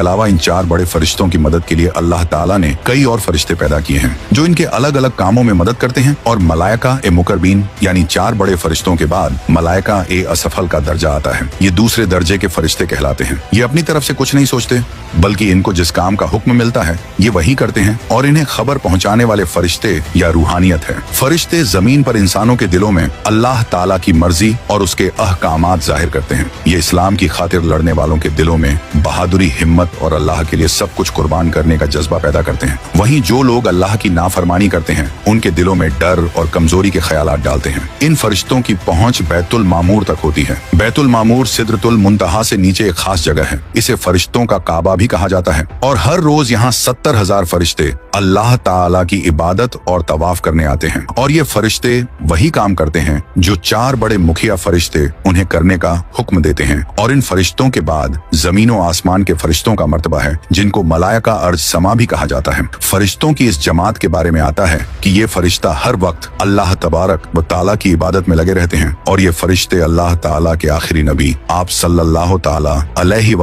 अलावा इन 4 बड़े फरिश्तों की मदद के लिए अल्लाह ताला ने कई और फरिश्ते पैदा किए हैं जो इनके अलग अलग कामों में मदद करते हैं। और मलाइका ए मुकर्रबीन यानी 4 बड़े फरिश्तों के बाद मलाइका ए असफल का दर्जा आता है। ये दूसरे दर्जे के फरिश्ते कहलाते हैं। ये अपनी तरफ से कुछ नहीं सोचते, बल्कि इनको जिस काम का हुक्म मिलता है ये वही करते हैं, और इन्हें खबर पहुंचाने वाले फरिश्ते या रूहानियत है। फरिश्ते जमीन पर इंसानों के दिलों में अल्लाह ताला की मर्जी और उसके अहकामात जाहिर करते हैं। ये इस्लाम की खातिर लड़ने वालों के दिलों में बहादुरी, हिम्मत और अल्लाह के लिए सब कुछ कुर्बान करने का जज्बा पैदा करते हैं। वहीं जो लोग अल्लाह की नाफरमानी करते हैं उनके दिलों में डर और कमजोरी के ख्यालात डालते हैं। इन फरिश्तों की पहुंच बैतुल मामूर तक होती है। बैतुल मामूर सिदरतुल मुंतहा से नीचे एक खास जगह है। इसे फरिश्तों का काबा भी कहा जाता है, और हर रोज यहाँ 70,000 फरिश्ते अल्लाह ताला की इबादत और तवाफ करने आते हैं। और ये फरिश्ते वही काम करते हैं जो 4 बड़े मुखिया फरिश्ते उन्हें करने का हुक्म देते हैं। और इन फरिश्तों के बाद जमीन और आसमान के फरिश्तों का मर्तबा है, जिनको मलाइका अर्ज समा भी कहा जाता है। फरिश्तों की इस जमात के बारे में आता है कि ये फरिश्ता हर वक्त अल्लाह तबारक व ताला की इबादत में लगे रहते हैं। और ये फरिश्ते अल्लाह ताला के आखिरी नबी आप सल्लल्लाहु ताला अलैहि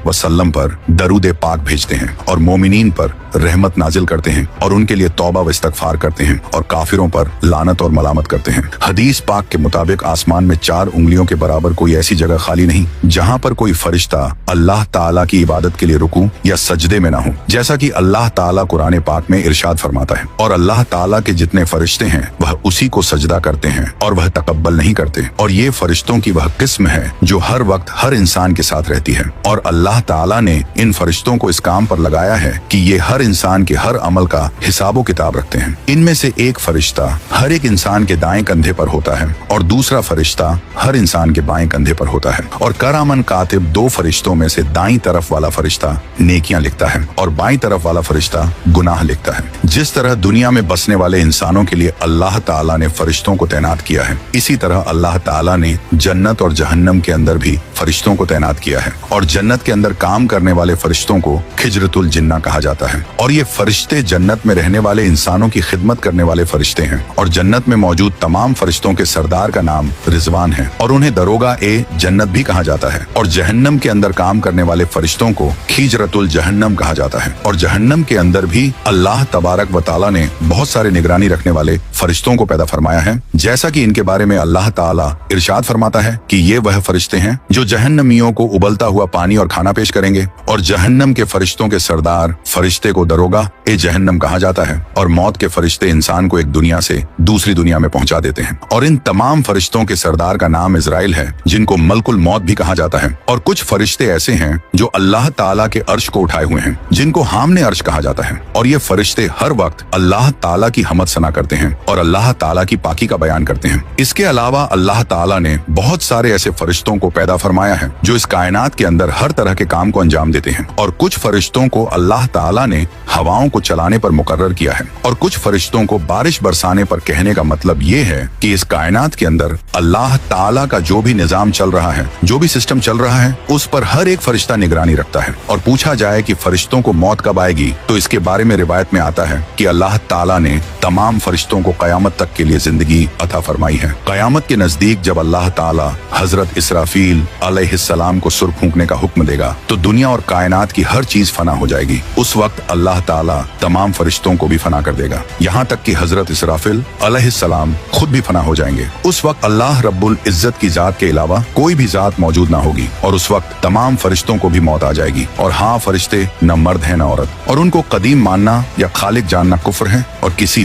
वसल्लम पर दरूद पाक भेजते हैं, और मोमिनीन पर रहमत नाजिल करते हैं, और उनके लिए तौबा व इस्तगफार करते हैं, और काफिरों पर लानत और मलामत करते हैं। हदीस पाक के मुताबिक आसमान में 4 उंगलियों के बराबर कोई ऐसी जगह खाली नहीं जहाँ पर कोई फरिश्ता अल्लाह ताला की इबादत के लिए रुकू या सजदे में ना हो, जैसा कि अल्लाह ताला कुरान पाक में इरशाद फरमाता है। और अल्लाह ताला के जितने फरिश्ते हैं वह उसी को सजदा करते हैं और वह तकब्बल नहीं करते। और ये फरिश्तों की वह किस्म है जो हर वक्त हर इंसान के साथ रहती है, और अल्लाह ताला ने इन फरिश्तों को इस काम पर लगाया है कि ये हर इंसान के हर अमल का हिसाबो किताब रखते हैं। इनमें से एक फरिश्ता हर एक इंसान के दाएं कंधे पर होता है, और दूसरा फरिश्ता हर इंसान के बाएं कंधे पर होता है। और करामन कातिब 2 फरिश्तों में से दाईं तरफ वाला फरिश्ता नेकियां लिखता है और बाईं तरफ वाला फरिश्ता गुनाह लिखता है। जिस तरह दुनिया में बसने वाले इंसानों के लिए अल्लाह ताला ने फरिश्तों को तैनात किया है, इसी तरह अल्लाह ताला ने जन्नत और जहन्नम के अंदर भी फरिश्तों को तैनात किया है। और जन्नत के अंदर काम करने वाले फरिश्तों को खिजरतुल जिन्ना कहा जाता है। और ये फरिश्ते जन्नत में रहने वाले इंसानों की खिदमत करने वाले फरिश्ते हैं। और जन्नत में मौजूद तमाम फरिश्तों के सरदार का नाम रिजवान है, और उन्हें दरोगा ए जन्नत भी कहा जाता है। और जहन्नम के अंदर काम करने वाले फरिश्तों को खिजरतुल जहन्नम कहा जाता है। और जहन्नम के अंदर भी अल्लाह तबारक व ताला ने बहुत सारे निगरानी रखने वाले फरिश्तों को पैदा फरमाया है, जैसा कि इनके बारे में अल्लाह ताला इरशाद फरमाता है कि ये वह फरिश्ते हैं जो जहन्नमियों को उबलता हुआ पानी और खाना पेश करेंगे। और जहन्नम के फरिश्तों के सरदार फरिश्ते को दरोगा ए जहन्नम कहा जाता है। और मौत के फरिश्ते इंसान को एक दुनिया से दूसरी दुनिया में पहुंचा देते हैं। और इन तमाम फरिश्तों के सरदार का नाम इजराइल है, जिनको मलकुल मौत भी कहा जाता है। और कुछ फरिश्ते ऐसे हैं जो अल्लाह ताला के अर्श को उठाए हुए हैं, जिनको हामने अर्श कहा जाता है। और ये फरिश्ते हर वक्त अल्लाह ताला की हमद सना करते हैं और अल्लाह ताला की पाकी का बयान करते हैं। इसके अलावा अल्लाह ताला ने बहुत सारे ऐसे फरिश्तों को पैदा फरमाया है जो इस कायनात के अंदर हर तरह के काम को अंजाम देते हैं। और कुछ फरिश्तों को अल्लाह ताला ने हवाओं को चलाने पर मुकर्रर किया है, और कुछ फरिश्तों को बारिश बरसाने पर। कहने का मतलब ये है कि इस कायनात के अंदर अल्लाह ताला का जो भी निजाम चल रहा है, जो भी सिस्टम चल रहा है, उस पर हर एक फरिश्ता निगरानी रखता है। और पूछा जाए कि फरिश्तों को मौत कब आएगी, तो इसके बारे में रिवायत में आता है कि अल्लाह ताला ने तमाम फरिश्तों को कयामत तक के लिए जिंदगी अता फरमाई है। कयामत के नजदीक जब अल्लाह ताला हजरत इसराफील अलैहिस्सलाम को सुर फूंकने का हुक्म देगा तो दुनिया और कायनात की हर चीज फना हो जाएगी। उस वक्त अल्लाह ताला तमाम फरिश्तों को भी फना कर देगा, यहाँ तक कि हजरत इसराफील अलैहिस्सलाम खुद भी फना हो जाएंगे। उस वक्त अल्लाह रब्बुल इज्जत की जात के अलावा कोई भी जात मौजूद ना होगी, और उस वक्त तमाम फरिश्तों को भी मौत आ जाएगी। और हाँ, फरिश्ते न मर्द है न औरत, और उनको कदीम मानना या खालिक जानना कुफ्र है, और किसी